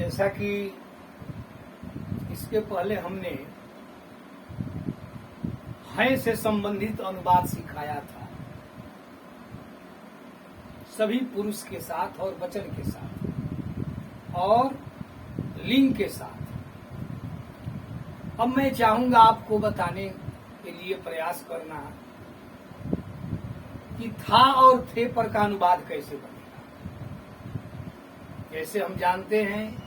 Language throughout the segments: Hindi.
जैसा कि इसके पहले हमने है से संबंधित अनुवाद सिखाया था, सभी पुरुष के साथ और वचन के साथ और लिंग के साथ। अब मैं चाहूंगा आपको बताने के लिए प्रयास करना कि था और थे पर का अनुवाद कैसे बनेगा। जैसे हम जानते हैं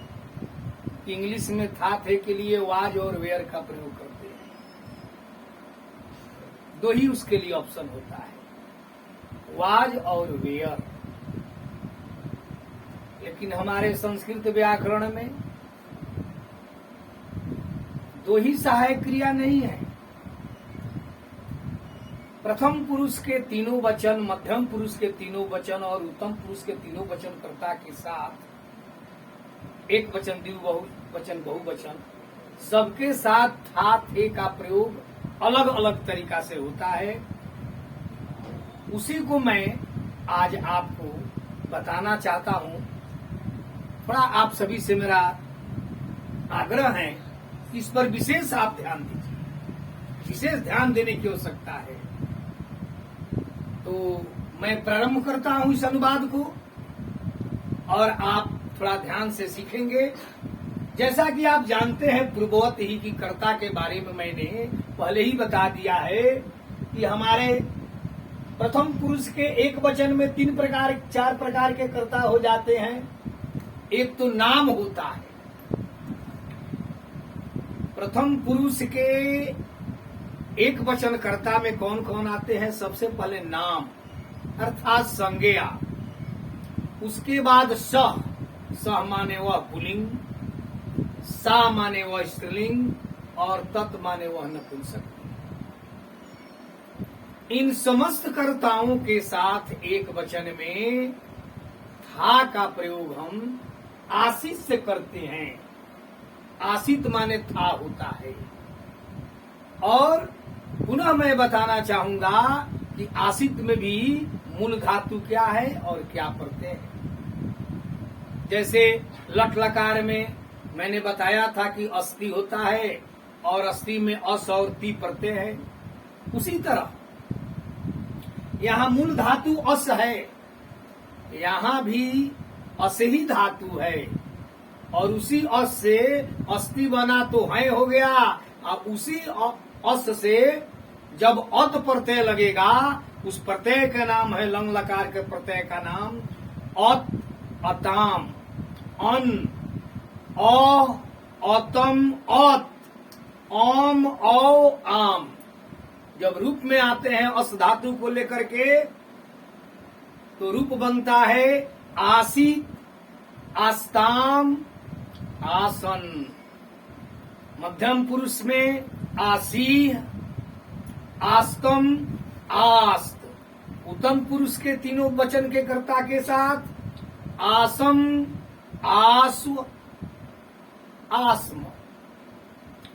कि इंग्लिश में था थे के लिए वाज और वेयर का प्रयोग करते हैं, दो ही उसके लिए ऑप्शन होता है, वाज और वेयर। लेकिन हमारे संस्कृत व्याकरण में दो ही सहायक क्रिया नहीं है। प्रथम पुरुष के तीनों वचन, मध्यम पुरुष के तीनों वचन और उत्तम पुरुष के तीनों वचन कर्ता के साथ एक वचन, द्विवचन, बहुवचन, सबके साथ था थे का प्रयोग अलग अलग तरीका से होता है। उसी को मैं आज आपको बताना चाहता हूं। थोड़ा आप सभी से मेरा आग्रह है कि इस पर विशेष आप ध्यान दीजिए, विशेष ध्यान देने की आवश्यकता है। तो मैं प्रारंभ करता हूं इस अनुवाद को और आप थोड़ा ध्यान से सीखेंगे। जैसा कि आप जानते हैं पूर्ववत ही कि कर्ता के बारे में मैंने पहले ही बता दिया है कि हमारे प्रथम पुरुष के एक वचन में चार प्रकार के कर्ता हो जाते हैं। एक तो नाम होता है। प्रथम पुरुष के एक वचन कर्ता में कौन कौन आते हैं? सबसे पहले नाम अर्थात संज्ञा, उसके बाद सह माने वह पुल्लिंग, सा माने वह स्त्रीलिंग और तत् माने वह नपुंसक। इन समस्त कर्ताओं के साथ एक वचन में था का प्रयोग हम आसित से करते हैं। आसित माने था होता है। और पुनः मैं बताना चाहूंगा कि आसित में भी मूल धातु क्या है और क्या प्रत्यय है। जैसे लट लकार में मैंने बताया था कि अस्ति होता है और अस्ति में अस और ती प्रत्यय है। उसी तरह यहाँ मूल धातु अस है, यहाँ भी अस ही धातु है और उसी अस से अस्ति बना तो है हो गया। और उसी अस से जब अत प्रत्यय लगेगा, उस प्रत्यय का नाम है, लंग लकार के प्रत्यय का नाम अत, अताम, अन, अ, अतम, अत, आम, औ, आम। जब रूप में आते हैं अस धातु को लेकर के तो रूप बनता है आसित, आस्ताम, आसन। मध्यम पुरुष में आसीह, आस्तम, आस्त। उत्तम पुरुष के तीनों वचन के कर्ता के साथ आसम, आस्व, आस्म।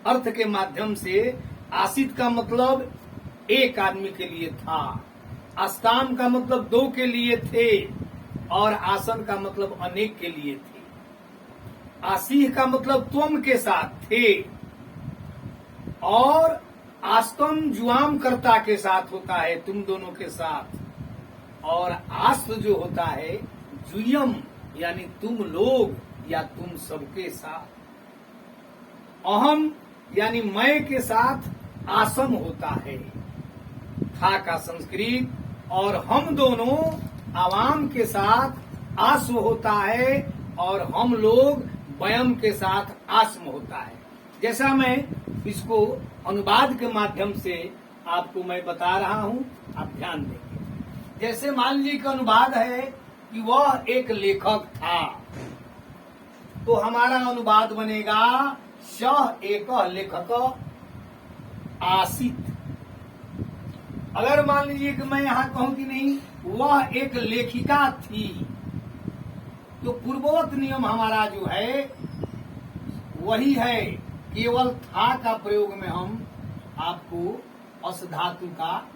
अर्थ के माध्यम से आसित का मतलब एक आदमी के लिए था, आस्ताम का मतलब दो के लिए थे और आसन का मतलब अनेक के लिए थे। आसीह का मतलब त्वम के साथ थे और आस्तम जुआम कर्ता के साथ होता है, तुम दोनों के साथ। और आस्त जो होता है जुयम यानी तुम लोग या तुम सबके साथ। अहम यानी मैं के साथ आसम होता है, था का संस्कृत। और हम दोनों आवाम के साथ आस्व होता है और हम लोग वयम के साथ आस्म होता है। जैसा मैं इसको अनुवाद के माध्यम से आपको मैं बता रहा हूं, आप ध्यान देंगे। जैसे मान लीजिए कि अनुवाद है कि वह एक लेखक था, तो हमारा अनुवाद बनेगा सह एक लेखक आसित। अगर मान लीजिए कि मैं यहां कहूं कि नहीं वह एक लेखिका थी, तो पूर्ववत नियम हमारा जो है वही है, केवल था का प्रयोग में हम आपको अस धातु का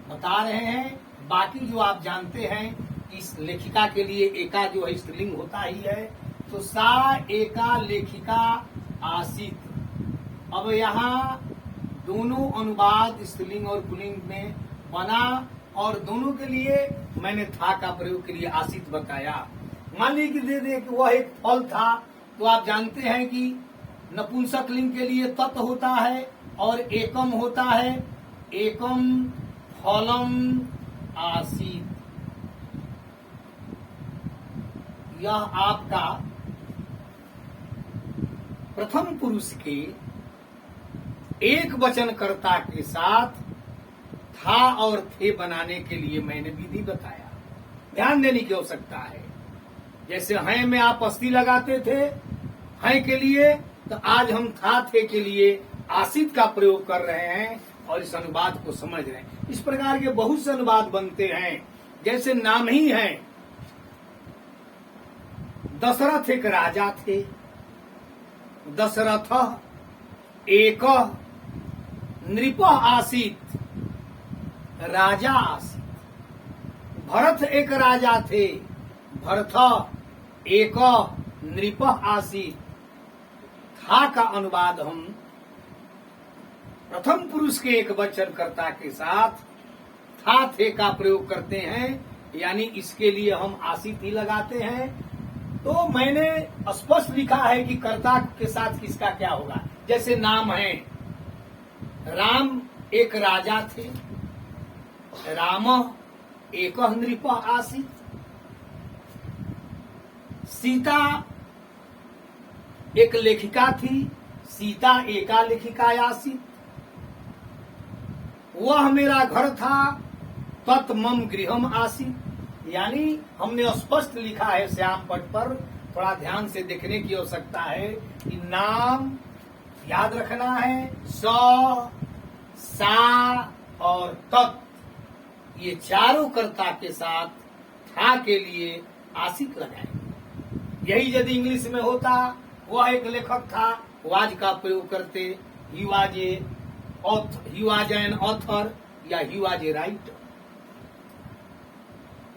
बता रहे हैं। बाकी जो आप जानते हैं इस लेखिका के लिए एका जो है स्त्रीलिंग होता ही है, तो सा एका लेखिका आसीत। अब यहाँ दोनों अनुवाद स्त्रीलिंग और पुल्लिंग में बना और दोनों के लिए मैंने था का प्रयोग के लिए आसीत बताया। मान लीजिए कि दे दे कि वह एक फल था, तो आप जानते हैं कि नपुंसक लिंग के लिए तत् होता है और एकम होता है, एकम फलम आसीत। यह आपका प्रथम पुरुष के एक वचनकर्ता के साथ था और थे बनाने के लिए मैंने विधि बताया। ध्यान देने की आवश्यकता है। जैसे हैं में आप अस्थि लगाते थे हैं के लिए, तो आज हम था थे के लिए आसित का प्रयोग कर रहे हैं और इस अनुवाद को समझ रहे हैं। इस प्रकार के बहुत से अनुवाद बनते हैं। जैसे नाम ही है, दशरथ एक राजा थे, दशरथ एक नृप आसीत, राजा आसीत। भरत एक राजा थे, भरत एक नृप आसीत। था का अनुवाद हम प्रथम पुरुष के एक वचनकर्ता के साथ था थे का प्रयोग करते हैं, यानी इसके लिए हम आसीत ही लगाते हैं। तो मैंने स्पष्ट लिखा है कि कर्ता के साथ किसका क्या होगा। जैसे नाम है, राम एक राजा थे, राम एक नृप आसीत। सीता एक लेखिका थी, सीता एका लेखिका आसीत। वह मेरा घर था, तत् मम गृहम आसीत। यानी हमने स्पष्ट लिखा है श्याम पट पर, थोड़ा ध्यान से देखने की आवश्यकता है कि नाम याद रखना है, स, सा और तत्, ये चारों कर्ता के साथ था के ही आसित लगाएंगे। यही यदि इंग्लिश में होता, वह एक लेखक था, वाज का प्रयोग करते, ही वाज एन ऑथर या ही वाज ए राइटर।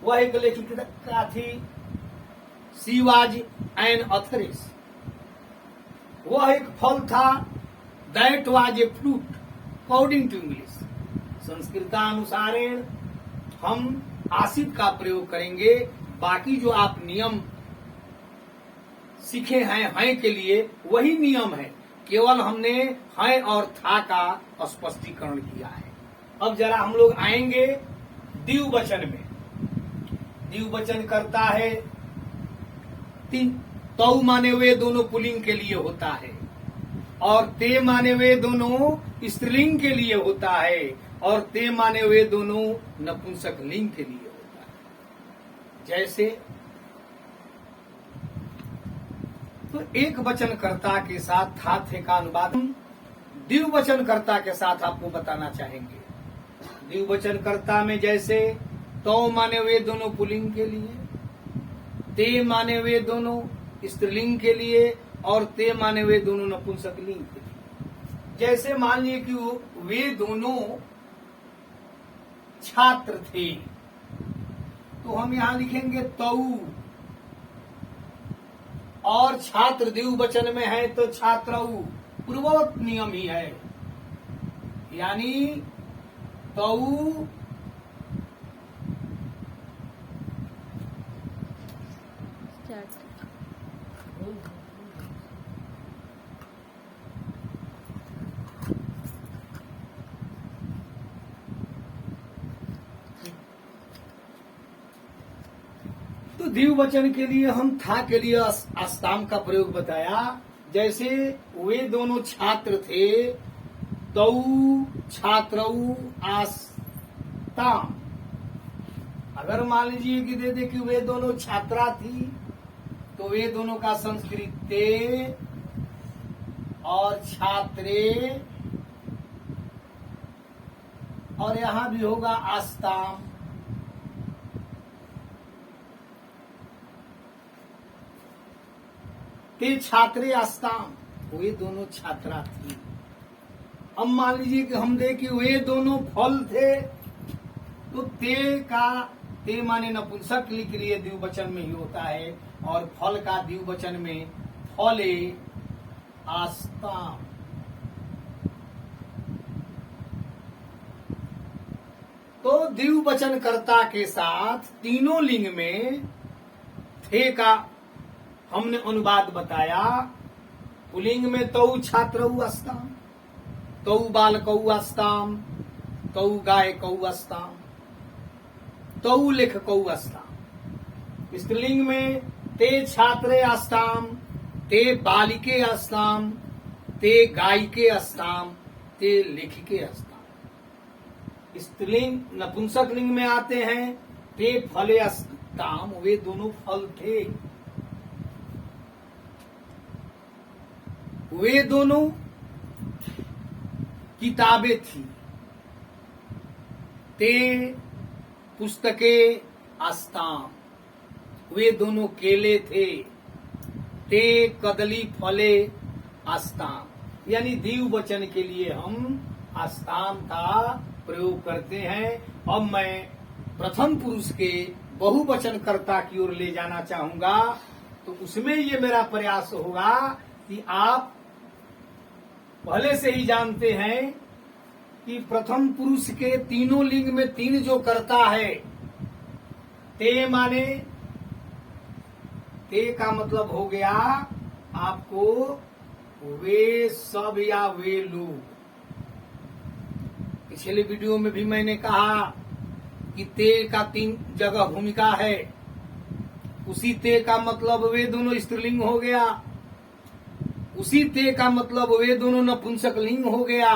वह एक लेखिका थी, सी वाज एन ऑथरेस। वह एक फल था, that was a fruit according to English. संस्कृतानुसारेण हम आसित का प्रयोग करेंगे। बाकी जो आप नियम सीखे हैं के लिए वही नियम है, केवल हमने है और था का स्पष्टीकरण किया है। अब जरा हम लोग आएंगे द्विवचन में। द्विवचन करता है तौ माने हुए दोनों पुल्लिंग के लिए होता है और ते माने हुए दोनों स्त्रीलिंग के लिए होता है और ते माने हुए दोनों नपुंसक लिंग के लिए होता है। जैसे तो एक वचनकर्ता के साथ था थे का अनुवाद द्विवचनकर्ता के साथ आपको बताना चाहेंगे। द्विवचनकर्ता में जैसे तो माने हुए दोनों पुल्लिंग के लिए, ते माने हुए दोनों स्त्रीलिंग के लिए और ते माने हुए दोनों नपुंसक लिंग के लिए। जैसे मान लीजिए कि वे दोनों छात्र थे, तो हम यहां लिखेंगे तऊ, और छात्र द्विवचन में है तो छात्रऊ, पूर्ववत नियम ही है। यानी तऊ तो द्विवचन के लिए हम था के लिए आस्ताम का प्रयोग बताया। जैसे वे दोनों छात्र थे, तऊ छात्रऊ आस्ताम। अगर मान लीजिए कि दे दे कि वे दोनों छात्रा थी, तो वे दोनों का संस्कृत ते और छात्रे, और यहां भी होगा आस्ताम। ते छात्रे आस्ताम, वे दोनों छात्रा थी। अब मान लीजिए कि हम देखें वे दोनों फल थे, तो ते का ते माने नपुंसक लिंग के लिए द्विवचन में ही होता है, और फल का द्विवचन में फले आस्ताम। तो द्विवचनकर्ता के साथ तीनों लिंग में थे का हमने अनुवाद बताया। पुलिंग में तौ छात्रौ अस्ताम, तौ बालकौ अस्ताम, तौ गायकौ अस्ताम, तौ लेखकौ अस्ताम। स्त्रीलिंग में ते छात्रे अस्ताम, ते बालिके अस्ताम, ते गायिके अस्ताम, ते लेखिके अस्ताम। स्त्रीलिंग नपुंसक लिंग में आते हैं ते फले अस्ताम, वे दोनों फल थे, वे दोनों किताबें थी। ते पुस्तके अस्ताम, वे दोनों केले थे। ते कदली फले अस्ताम, यानी द्विवचन के लिए हम अस्ताम का प्रयोग करते हैं। अब मैं प्रथम पुरुष के बहुवचनकर्ता की ओर ले जाना चाहूंगा, तो उसमें ये मेरा प्रयास होगा कि आप पहले से ही जानते हैं कि प्रथम पुरुष के तीनों लिंग में तीन जो कर्ता है, ते माने ते का मतलब हो गया आपको वे सब या वे लोग। पिछले वीडियो में भी मैंने कहा कि ते का तीन जगह भूमिका है। उसी ते का मतलब वे दोनों स्त्रीलिंग हो गया, उसी ते का मतलब वे दोनों नपुंसक लिंग हो गया,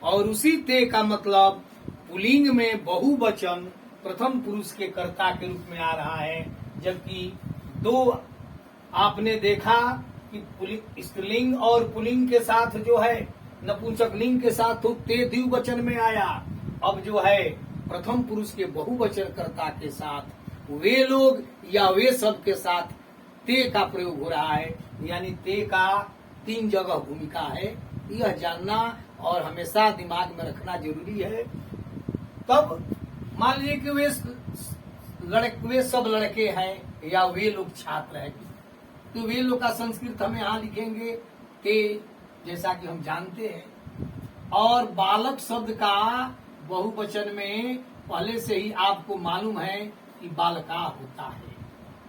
और उसी ते का मतलब पुलिंग में बहुवचन प्रथम पुरुष के कर्ता के रूप में आ रहा है। जबकि दो आपने देखा कि स्त्रीलिंग और पुलिंग के साथ जो है नपुंसक लिंग के साथ तो ते द्विवचन में आया। अब जो है प्रथम पुरुष के बहुवचन कर्ता के साथ वे लोग या वे सब के साथ ते का प्रयोग हो रहा है, यानी ते का तीन जगह भूमिका है। यह जानना और हमेशा दिमाग में रखना जरूरी है। तब मान लीजिए कि वे सब लड़के हैं या वे लोग छात्र हैं, तो वे लोग का संस्कृत हम यहाँ लिखेंगे ते, जैसा कि हम जानते हैं। और बालक शब्द का बहुवचन में पहले से ही आपको मालूम है कि बालका होता है,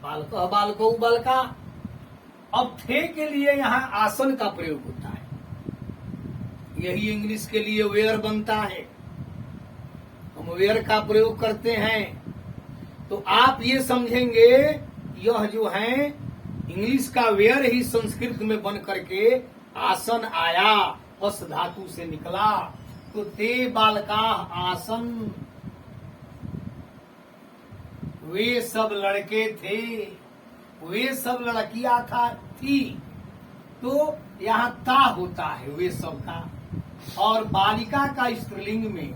बालक बालको बालका। अब थे के लिए यहाँ आसन का प्रयोग होता है, यही इंग्लिश के लिए वेयर बनता है, हम वेयर का प्रयोग करते हैं। तो आप ये समझेंगे यह जो है इंग्लिश का वेयर ही संस्कृत में बन करके आसन आया, अस धातु से निकला। तो ते बालका आसन, वे सब लड़के थे, वे सब लड़कियां थी। तो यहाँ ता होता है वे सब का, और बालिका का स्त्रीलिंग में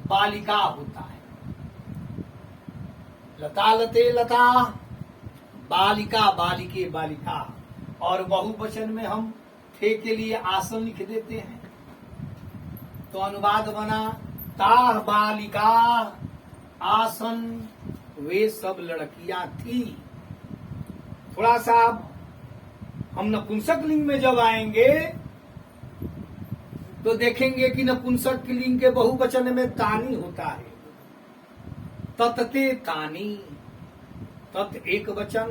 बालिका होता है। लता लते लता, बालिका बालिके बालिका। और बहुवचन में हम थे के लिए आसन लिख देते हैं, तो अनुवाद बना ताह बालिका आसन, वे सब लड़कियां थी। थोड़ा सा हम नपुंसक लिंग में जब आएंगे तो देखेंगे कि नपुंसक लिंग के बहुवचन में तानी होता है। तत्ते तानी, तत् एक वचन,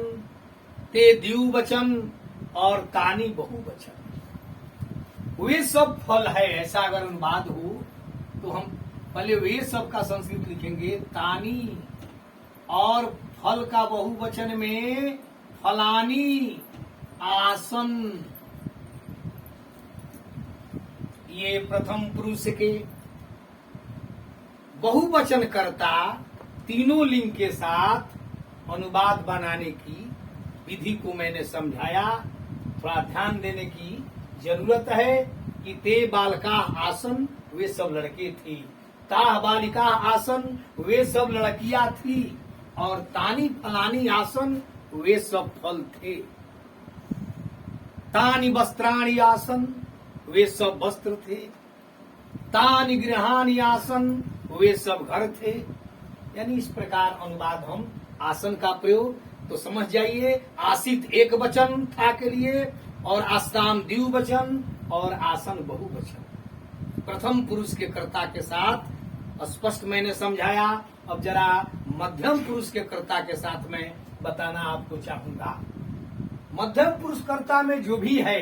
ते द्विवचन और तानी बहुवचन। वे सब फल है, ऐसा अगर अनुवाद हो तो हम पहले वे सब का संस्कृत लिखेंगे तानी, और फल का बहुवचन में फलानी आसन। ये प्रथम पुरुष के बहुवचन कर्ता तीनों लिंग के साथ अनुवाद बनाने की विधि को मैंने समझाया। थोड़ा ध्यान देने की जरूरत है कि ते बालिका आसन, वे सब लड़के थे। ताह बालिका आसन, वे सब लड़कियां थी। और तानी फलानी आसन, वे सब फल थे। तानी वस्त्राणी आसन, वे सब वस्त्र थे। तानी गृहाणी आसन, वे सब घर थे। यानी इस प्रकार अनुवाद हम आसन का प्रयोग तो समझ जाइए। आसित एक वचन था के लिए और आस्ताम द्विवचन और आसन बहुवचन। प्रथम पुरुष के कर्ता के साथ स्पष्ट मैंने समझाया। अब जरा मध्यम पुरुष के कर्ता के साथ मैं बताना आपको चाहूंगा। मध्यम पुरुष कर्ता में जो भी है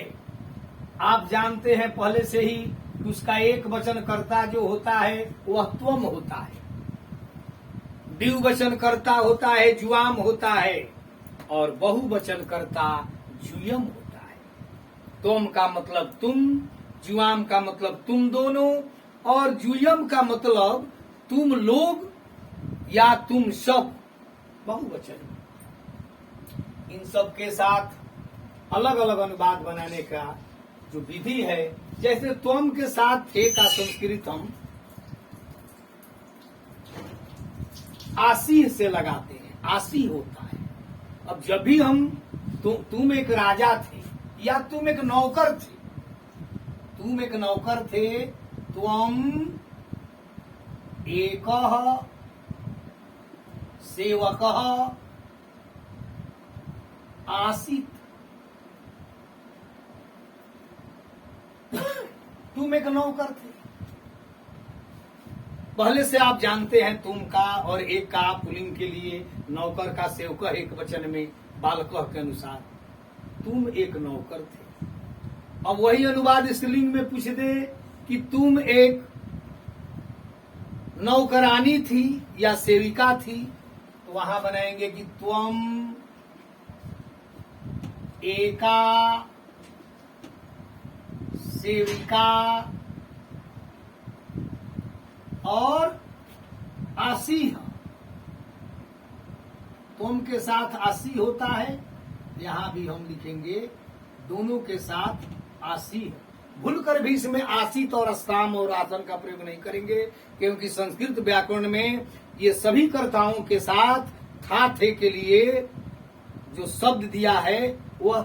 आप जानते हैं पहले से ही कि उसका एक वचन कर्ता जो होता है वह त्वम होता है, द्विवचन कर्ता होता है जुआम होता है और बहुवचन कर्ता जुयम होता है। त्वम का मतलब तुम, जुआम का मतलब तुम दोनों और जुयम का मतलब तुम लोग या तुम सब, बहुवचन। इन सब के साथ अलग अलग अनुवाद बनाने का जो विधि है, जैसे त्वम के साथ थे का संस्कृत हम आसी से लगाते हैं, आसी होता है। अब जब भी हम तुम एक राजा थे या तुम एक नौकर थे, तुम एक नौकर थे, त्वम एकः सेवकः आसीत। तुम एक नौकर थे, पहले से आप जानते हैं तुम का और एक का पुल्लिंग के लिए, नौकर का सेवक एक वचन में बालकः के अनुसार तुम एक नौकर थे। अब वही अनुवाद स्त्रीलिंग में पूछ दे कि तुम एक नौकरानी थी या सेविका थी, तो वहां बनाएंगे कि त्वम एका सेविका और आसी। तुम के साथ आसी होता है, यहां भी हम लिखेंगे दोनों के साथ आसी है। भूलकर भी इसमें आसित और अस्ताम और आसन का प्रयोग नहीं करेंगे, क्योंकि संस्कृत व्याकरण में ये सभी कर्ताओं के साथ था थे के लिए जो शब्द दिया है वह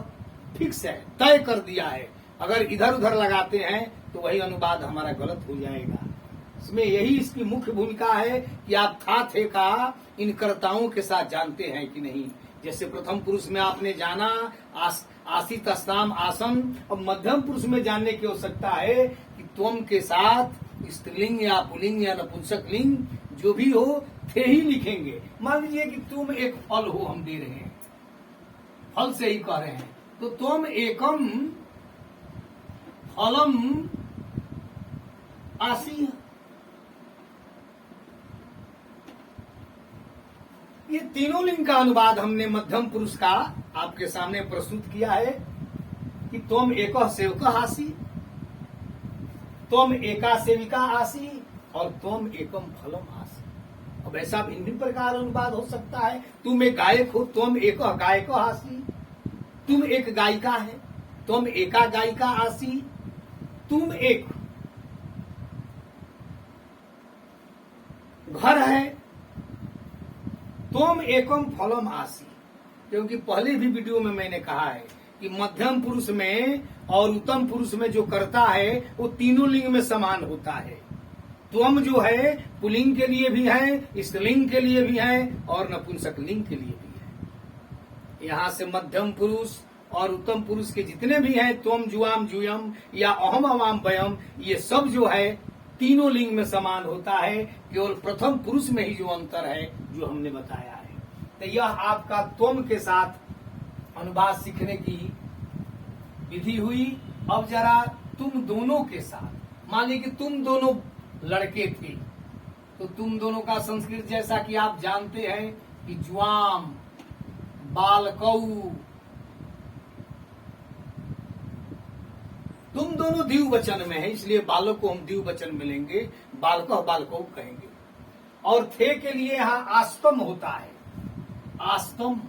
फिक्स है, तय कर दिया है। अगर इधर उधर लगाते हैं तो वही अनुवाद हमारा गलत हो जाएगा। इसमें यही इसकी मुख्य भूमिका है कि आप था थे का इन कर्ताओं के साथ जानते हैं कि नहीं। जैसे प्रथम पुरुष में आपने जाना आसित अस्ताम आसन, अब मध्यम पुरुष में जानने की आवश्यकता है कि त्वम के साथ स्त्रीलिंग या पुल्लिंग या नपुंसक लिंग जो भी हो थे ही लिखेंगे। मान लीजिए कि तुम एक फल हो, हम दे रहे हैं, फल से ही कह रहे हैं, तो त्वम एकम फलम आसी। ये तीनों लिंग का अनुवाद हमने मध्यम पुरुष का आपके सामने प्रस्तुत किया है कि त्वम एकः सेवकः आसी, त्वम एका सेविका आसी और त्वम एकम फलम आसी। अब ऐसा भिन्न प्रकार अनुवाद हो सकता है। तुम एक गायक हो, त्वम एकः गायकः आसी। तुम एक गायिका है, त्वम एका गायिका आसी। तुम एक घर है, त्वम एकम फलम आसी। क्योंकि पहले भी वीडियो में मैंने कहा है कि मध्यम पुरुष में और उत्तम पुरुष में जो कर्ता है वो तीनों लिंग में समान होता है। त्वम जो है पुल्लिंग के लिए भी है, स्त्रीलिंग के लिए भी है और नपुंसक लिंग के लिए भी है। यहाँ से मध्यम पुरुष और उत्तम पुरुष के जितने भी हैं, त्वम जुआम जुयम या अहम अवाम वयम, ये सब जो है तीनों लिंग में समान होता है। केवल प्रथम पुरुष में ही जो अंतर है जो हमने बताया है। तो यह आपका त्वम के साथ अनुवाद सीखने की विधि हुई। अब जरा तुम दोनों के साथ, मान लीजिए कि तुम दोनों लड़के थे, तो तुम दोनों का संस्कृत जैसा कि आप जानते हैं कि जुआम बालकौ, तुम दोनों द्विवचन में है, इसलिए बालक को हम द्विवचन में लेंगे, बालकः बालकौ कहेंगे। और थे के लिए यहां आस्तम होता है, आस्तम।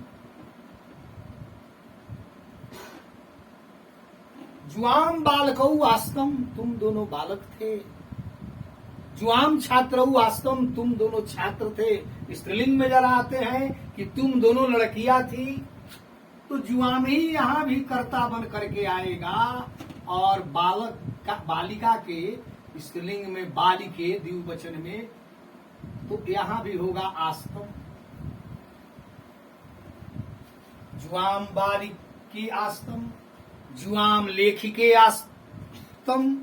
जुआम बालकौ आस्तम, तुम दोनों बालक थे। जुआम छात्रौ आस्तम, तुम दोनों छात्र थे। स्त्रीलिंग में जरा आते हैं कि तुम दोनों लड़कियां थी, तो जुआम ही यहां भी कर्ता बन करके आएगा और बालक का बालिका के स्त्रीलिंग में बालिके द्विवचन में तो यहां भी होगा आस्तम। जुआम बालिके आस्तम, जुआम लेखिके आस्तम,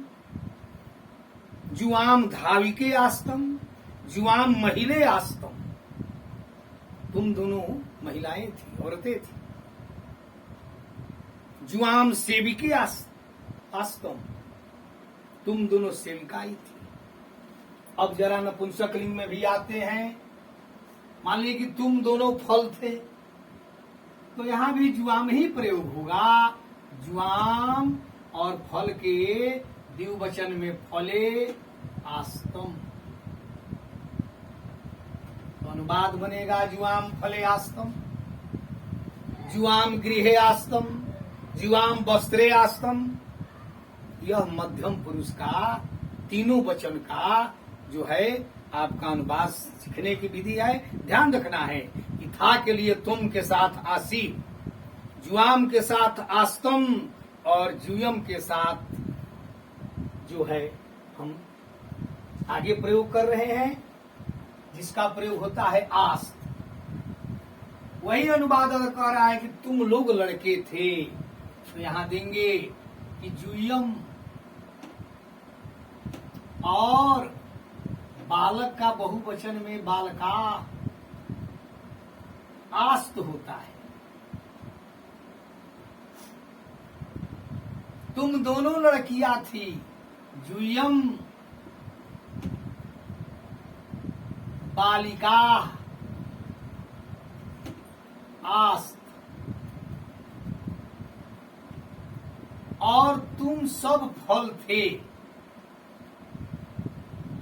जुआम धाविके आस्तम, जुआम महिले आस्तम। तुम दोनों महिलाएं थी, औरतें थी। जुआम सेविके आस्तम, तुम दोनों सेविकाई थी। अब जरा नपुंसकलिंग में भी आते हैं। मान लीजिए कि तुम दोनों फल थे, तो यहां भी जुआम ही प्रयोग होगा। जुआम और फल के द्विवचन में फले आस्तम, तो अनुवाद बनेगा जुआम फले आस्तम, जुआम गृहे आस्तम, जुआम वस्त्रे आस्तम। यह मध्यम पुरुष का तीनों वचन का जो है आपका अनुवाद सीखने की विधि है। ध्यान रखना है कि था के लिए तुम के साथ आसी, जुआम के साथ आस्तम और जुयम के साथ जो है हम आगे प्रयोग कर रहे हैं, जिसका प्रयोग होता है आस्त। वही अनुवाद कर रहा है कि तुम लोग लड़के थे, तो यहां देंगे कि जुयम और बालक का बहुवचन में बालका आस्त होता है। तुम दोनों लड़कियां थी, जुयम बालिका आस्त, और तुम सब फल थे,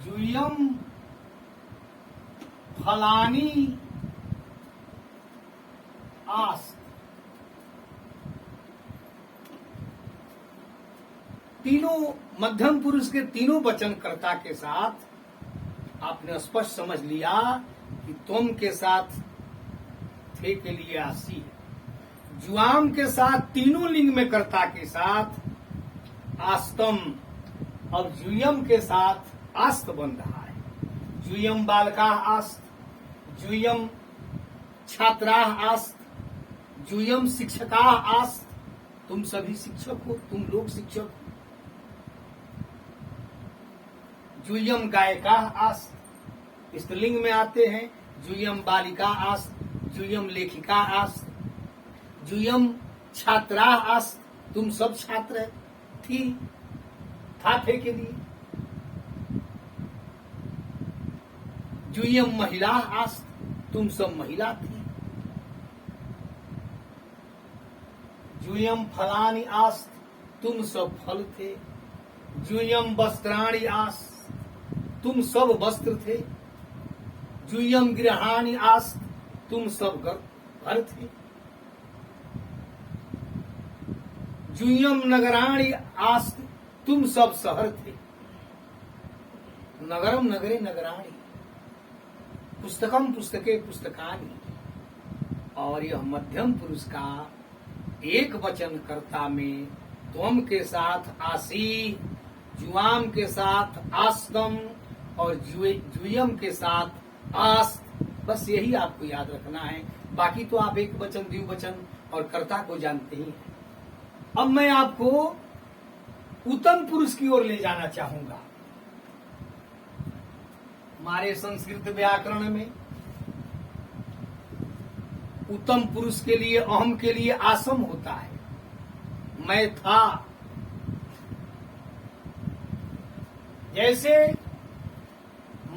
जुयम फलानी आस्त। तीनों मध्यम पुरुष के तीनों वचनकर्ता के साथ आपने स्पष्ट समझ लिया कि तुम के साथ थे के लिए आसी है। जुआम के साथ तीनों लिंग में कर्ता के साथ आस्तम, और जुयम के साथ आस्त बन रहा है। जुयम बालका आस्त, जुयम छात्रा आस्त, जुयम शिक्षका आस्त। तुम सभी शिक्षक हो, तुम लोग शिक्षक हो। जुयम गायिका आस्त, स्त्रीलिंग में आते हैं। जुयम बालिका आस्त, जुयम लेखिका आस्त, जुयम छात्रा आस्त। तुम सब छात्र थी, थे के लिए। जुयम महिला आस्त, तुम सब महिला थी। जुयम फलानी आस्त, तुम सब फल थे। जुयम वस्त्राणी आस्त, तुम सब वस्त्र थे। जुयम गृहाणी आस्त, तुम सब घर थे। जुयम नगराणी आस्त, तुम सब शहर थे। नगरम नगरे नगराणी, पुस्तकम पुस्तके पुस्तकानी। और यह मध्यम पुरुष का एक वचन कर्ता में त्वम के साथ आसी, जुआम के साथ आस्तम और जुयम के साथ आस्त। बस यही आपको याद रखना है। बाकी तो आप एक वचन द्विवचन और कर्ता को जानते ही हैं। अब मैं आपको उत्तम पुरुष की ओर ले जाना चाहूंगा। हमारे संस्कृत व्याकरण में उत्तम पुरुष के लिए, अहम के लिए आसम होता है। मैं था, जैसे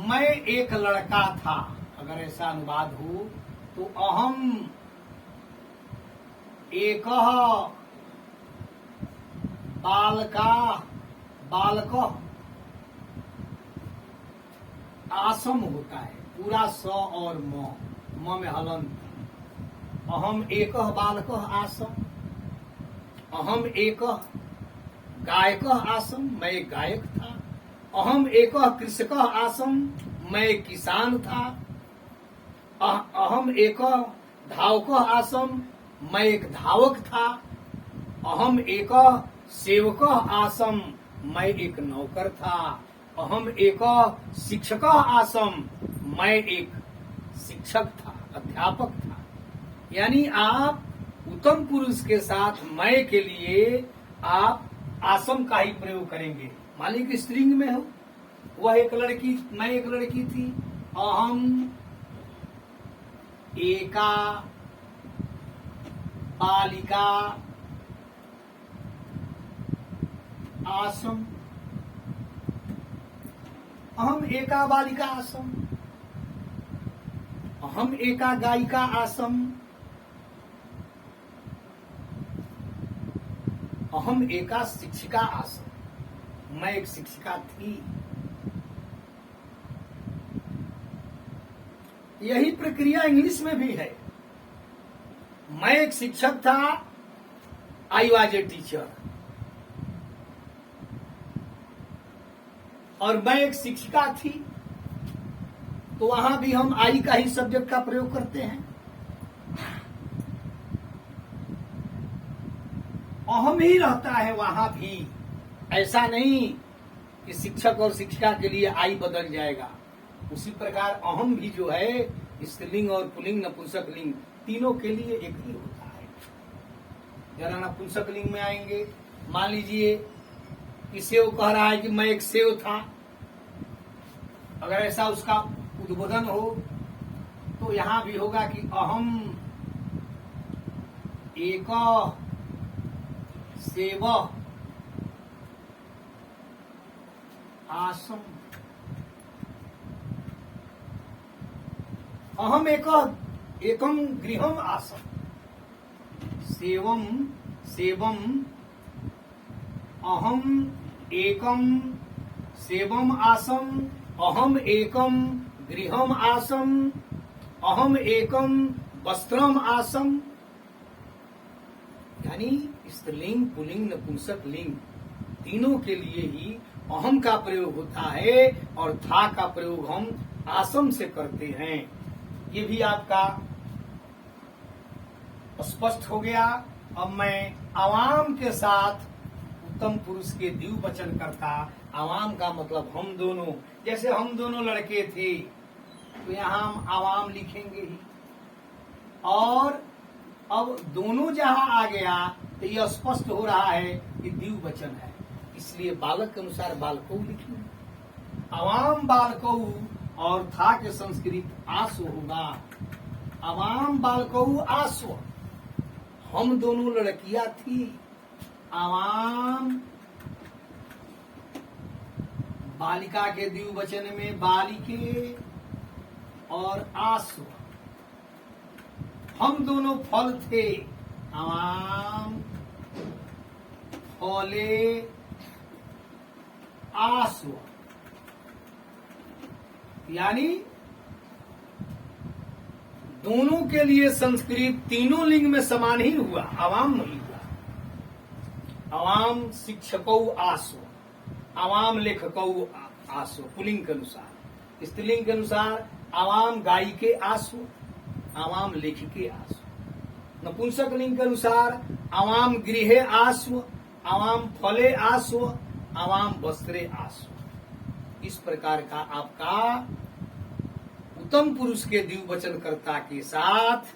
मैं एक लड़का था, अगर ऐसा अनुवाद हो तो अहम एक बालका बालक आसम होता है। पूरा स और म में हलंत। अहम एक बालक आसम, अहम एक गायक आसम, मैं एक गायक था। अहम एक कृषक आसम, मैं एक किसान था। अहम एक धावक आसम, मैं एक धावक था। अहम एक सेवक आसम, मैं एक नौकर था। अहम एक शिक्षक आसम, मैं एक शिक्षक था, अध्यापक था। यानी आप उत्तम पुरुष के साथ मैं के लिए आप आसम का ही प्रयोग करेंगे। मान लीजिए कि स्त्रीलिंग में हो, वह एक लड़की, मैं एक लड़की थी, अहम एका बालिका आसम, अहम एका बालिका आसम, अहम एका गायिका आसम, अहम एका शिक्षिका आसम, मैं एक शिक्षिका थी। यही प्रक्रिया इंग्लिश में भी है। मैं एक शिक्षक था, आई वाज ए टीचर, और मैं एक शिक्षिका थी, तो वहां भी हम आई का ही सब्जेक्ट का प्रयोग करते हैं। अहम ही रहता है वहां भी, ऐसा नहीं कि शिक्षक और शिक्षिका के लिए आई बदल जाएगा। उसी प्रकार अहम भी जो है स्त्रीलिंग और पुल्लिंग नपुंसक लिंग तीनों के लिए एक ही होता है। जरा नपुंसक लिंग में आएंगे, मान लीजिए कि सेव कह रहा है कि मैं एक सेव था, अगर ऐसा उसका उद्बोधन हो तो यहां भी होगा कि अहम एक सेव आसम, अहम एकम गृहम आसम, सेवम सेवम, अहम एकम सेवम आसम, अहम एकम गृहम आसम, अहम एकम वस्त्रम आसम। यानी स्त्रीलिंग पुल्लिंग नपुंसक लिंग तीनों के लिए ही अहम का प्रयोग होता है और था का प्रयोग हम आसम से करते हैं। ये भी आपका स्पष्ट हो गया। अब मैं आवाम के साथ उत्तम पुरुष के द्विवचन करता। आवाम का मतलब हम दोनों, जैसे हम दोनों लड़के थे तो यहाँ हम आवाम लिखेंगे ही, और अब दोनों जहां आ गया तो यह स्पष्ट हो रहा है कि द्विवचन है, इसलिए बालक के अनुसार बालकौ लिखेंगे। आवाम बालकौ और था के संस्कृत आसो होगा। आवाम बालकौ आसो, हम दोनों लड़कियां थी। आवाम बालिका के द्विवचन में बालिके और आसो, हम दोनों फल थे। आवाम फले आसो, यानी दोनों के लिए संस्कृत तीनों लिंग में समान ही हुआ, आवाम नहीं हुआ। आवाम शिक्षकौ आसो, आवाम लेखकौ आसो पुल्लिंग के अनुसार। स्त्रीलिंग के अनुसार आवाम गायिके आसो, आवाम लेखिके आसो। नपुंसक लिंग के अनुसार आवाम गृहे आसो, आवाम फले आसो, आवाम वस्त्रे आसो। इस प्रकार का आपका उत्तम पुरुष के द्विवचनकर्ता के साथ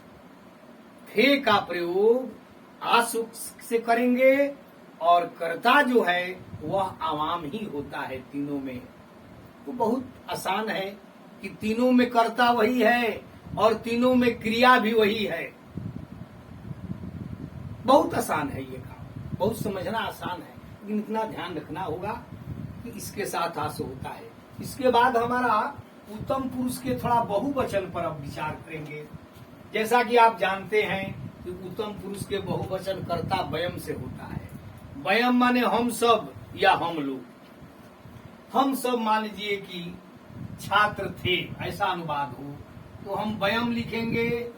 थे का प्रयोग आसु से करेंगे, और कर्ता जो है वह आवाम ही होता है तीनों में। तो बहुत आसान है कि तीनों में कर्ता वही है और तीनों में क्रिया भी वही है। बहुत आसान है ये काम, बहुत समझना आसान है, लेकिन इतना ध्यान रखना होगा कि इसके साथ आस होता है। इसके बाद हमारा उत्तम पुरुष के थोड़ा बहुवचन पर अब विचार करेंगे। जैसा कि आप जानते हैं कि उत्तम पुरुष के बहुवचन कर्ता वयम से होता है। वयम माने हम सब या हम लोग। हम सब मान लीजिए कि छात्र थे, ऐसा अनुवाद हो तो हम वयम लिखेंगे,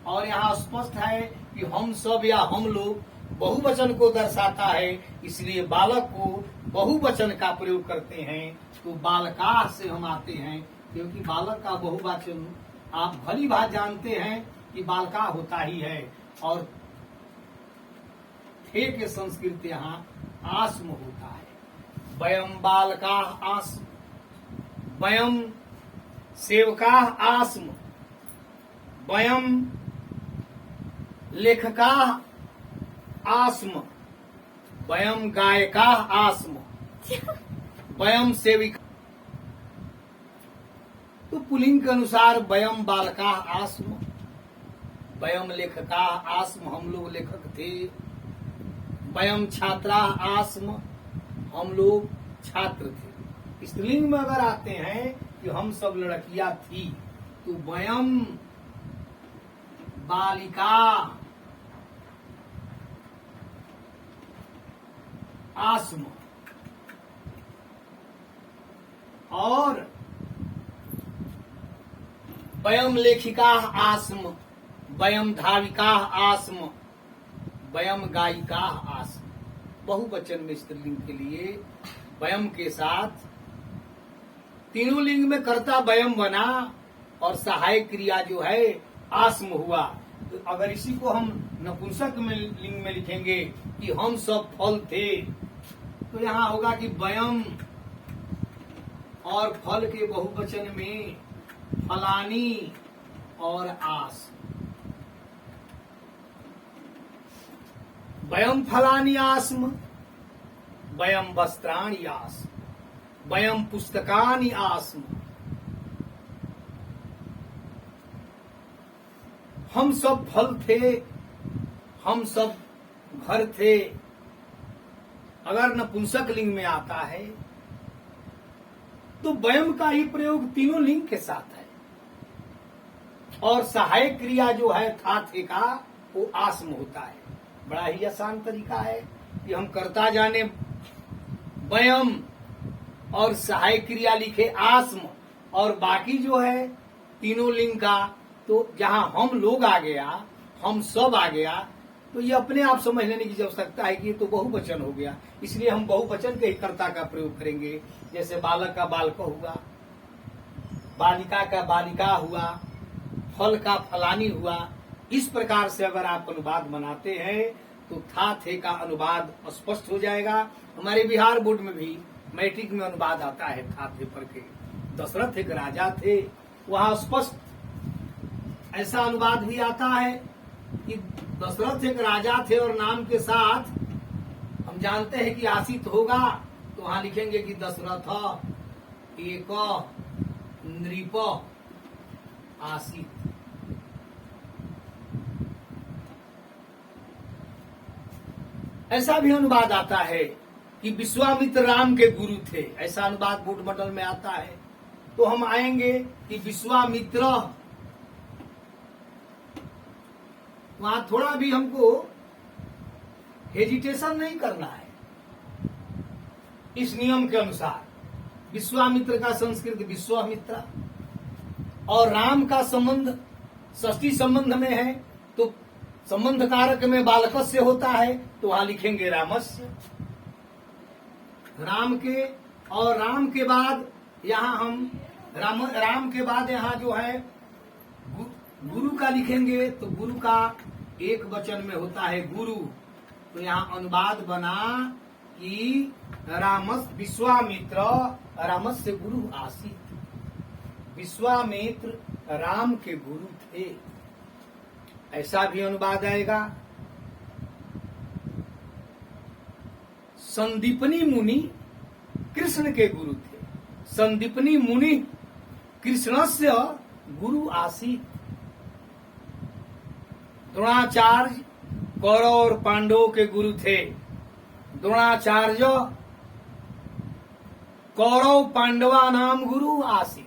और यहाँ स्पष्ट है कि हम सब या हम लोग बहुवचन को दर्शाता है, इसलिए बालक को बहुवचन का प्रयोग करते हैं। तो बालका से हम आते हैं, क्योंकि बालक का बहुवचन आप भली बात जानते हैं कि बालका होता ही है, और थे के संस्कृत यहाँ आस्म होता है। वयम बालका आस्म, वयम सेवका आस्म, वयम लेखका आस्म, वयम गायका आस्म, वयम सेविका। तो पुलिंग के अनुसार वयम बालका आस्म, वयम लेखका आस्म, हम लोग लेखक थे। वयम छात्रा आस्म, हम लोग छात्र थे। स्त्रीलिंग में अगर आते हैं कि हम सब लड़कियां थी, तो वयम बालिका आस्म, और वयम लेखिका आस्म, वयम धाविका आस्म, वयम गायिका आस्म। बहुवचन में स्त्रीलिंग के लिए वयम के साथ तीनों लिंग में कर्ता वयम बना और सहायक क्रिया जो है आस्म हुआ। तो अगर इसी को हम नपुंसक में लिंग में लिखेंगे कि हम सब फल थे, तो यहाँ होगा कि वयम और फल के बहुवचन में फलानी और आस। वयम फलानी आस्म, वयम वस्त्राणि आस्म, वयम पुस्तकानि आस्म। हम सब फल थे, हम सब घर थे। अगर नपुंसक लिंग में आता है तो वयम का ही प्रयोग तीनों लिंग के साथ है, और सहायक क्रिया जो है था थे का वो आस्म होता है। बड़ा ही आसान तरीका है कि हम कर्ता जाने वयम और सहायक क्रिया लिखे आस्म, और बाकी जो है तीनों लिंग का, तो जहां हम लोग आ गया, हम सब आ गया, तो ये अपने आप समझ लेने की आवश्यकता है कि ये तो बहुवचन हो गया। इसलिए हम बहुवचन के ही कर्ता का प्रयोग करेंगे। जैसे बालक का बालक हुआ, बालिका का बालिका हुआ, फल का फलानी हुआ। इस प्रकार से अगर आप अनुवाद बनाते हैं तो था थे का अनुवाद स्पष्ट हो जाएगा। हमारे बिहार बोर्ड में भी मैट्रिक में अनुवाद आता है था थे पर के। दशरथ एक राजा थे, वहां स्पष्ट ऐसा अनुवाद भी आता है कि दशरथ एक राजा थे और नाम के साथ हम जानते हैं कि आसित होगा, तो वहां लिखेंगे कि दशरथ एक नृप आसित। ऐसा भी अनुवाद आता है कि विश्वामित्र राम के गुरु थे, ऐसा अनुवाद बोर्ड मॉडल में आता है। तो हम आएंगे कि विश्वामित्र, वहां थोड़ा भी हमको हेजिटेशन नहीं करना है। इस नियम के अनुसार विश्वामित्र का संस्कृत विश्वामित्र, और राम का संबंध षष्ठी संबंध में है, तो संबंध कारक में बालकस्य होता है, तो वहां लिखेंगे रामस्य। राम के, और राम के बाद यहाँ हम राम के बाद यहाँ जो है गुरु का लिखेंगे, तो गुरु का एक वचन में होता है गुरु। तो यहाँ अनुवाद बना कि रामस विश्वामित्र रामस्य गुरु आसित। विश्वामित्र राम के गुरु थे, ऐसा भी अनुवाद आएगा। संदीपनी मुनि कृष्ण के गुरु थे, संदीपनी मुनि कृष्णस्य गुरु आसीत। द्रोणाचार्य कौरव और पांडवों के गुरु थे। द्रोणाचार्य कौरव पांडवा नाम गुरु आसीत।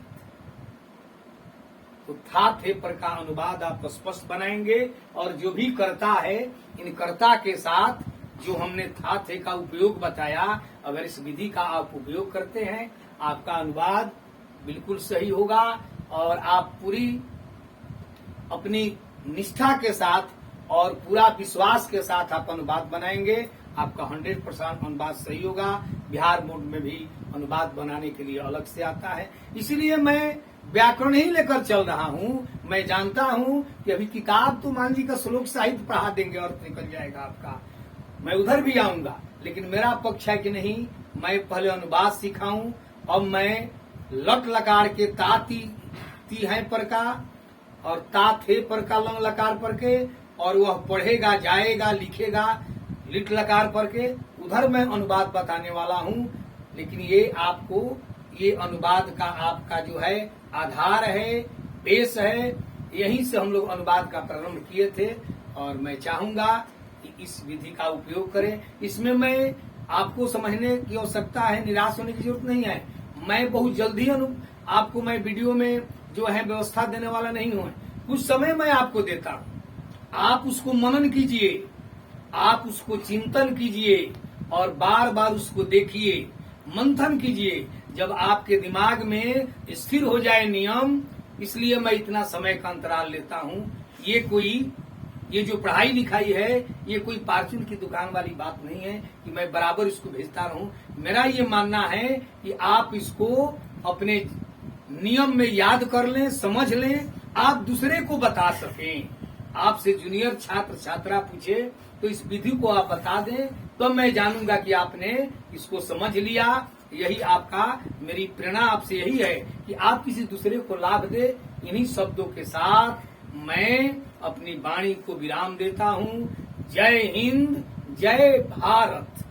तो था थे पर का अनुवाद आप स्पष्ट बनाएंगे, और जो भी कर्ता है, इन कर्ता के साथ जो हमने था थे का उपयोग बताया, अगर इस विधि का आप उपयोग करते हैं, आपका अनुवाद बिल्कुल सही होगा, और आप पूरी अपनी निष्ठा के साथ और पूरा विश्वास के साथ आप अनुवाद बनाएंगे, आपका 100% अनुवाद सही होगा। बिहार बोर्ड में भी अनुवाद बनाने के लिए अलग से आता है, इसीलिए मैं व्याकरण ही लेकर चल रहा हूँ। मैं जानता हूँ कि अभी किताब तो मान ली का श्लोक साहित्य पढ़ा देंगे और निकल जाएगा आपका, मैं उधर भी आऊंगा, लेकिन मेरा पक्ष है कि नहीं, मैं पहले अनुवाद सिखाऊं। अब मैं लट लकार के ताती ती है पर का और ता थे पर का लंग लकार पर के, और वह पढ़ेगा, जाएगा, लिखेगा लिट लकार पर के। उधर मैं अनुवाद बताने वाला हूँ, लेकिन ये आपको ये अनुवाद का आपका जो है आधार है, बेस है। यहीं से हम लोग अनुवाद का प्रारंभ किए थे और मैं चाहूंगा कि इस विधि का उपयोग करें। इसमें मैं आपको समझने की आवश्यकता है, निराश होने की जरूरत नहीं है। मैं बहुत जल्दी आपको मैं वीडियो में जो है व्यवस्था देने वाला नहीं हूँ। कुछ समय मैं आपको देता हूँ, आप उसको मनन कीजिए, आप उसको चिंतन कीजिए और बार बार उसको देखिए, मंथन कीजिए। जब आपके दिमाग में स्थिर हो जाए नियम, इसलिए मैं इतना समय का अंतराल लेता हूँ। ये जो पढ़ाई लिखाई है, ये कोई पार्चुन की दुकान वाली बात नहीं है कि मैं बराबर इसको भेजता रहूं। मेरा ये मानना है कि आप इसको अपने नियम में याद कर लें, समझ लें, आप दूसरे को बता सकें। आपसे जूनियर छात्र छात्रा पूछे तो इस विधि को आप बता दें, तो मैं जानूंगा कि आपने इसको समझ लिया। यही आपका, मेरी प्रेरणा आपसे यही है कि आप किसी दूसरे को लाभ दे। इन्हीं शब्दों के साथ मैं अपनी वाणी को विराम देता हूँ। जय हिंद, जय भारत।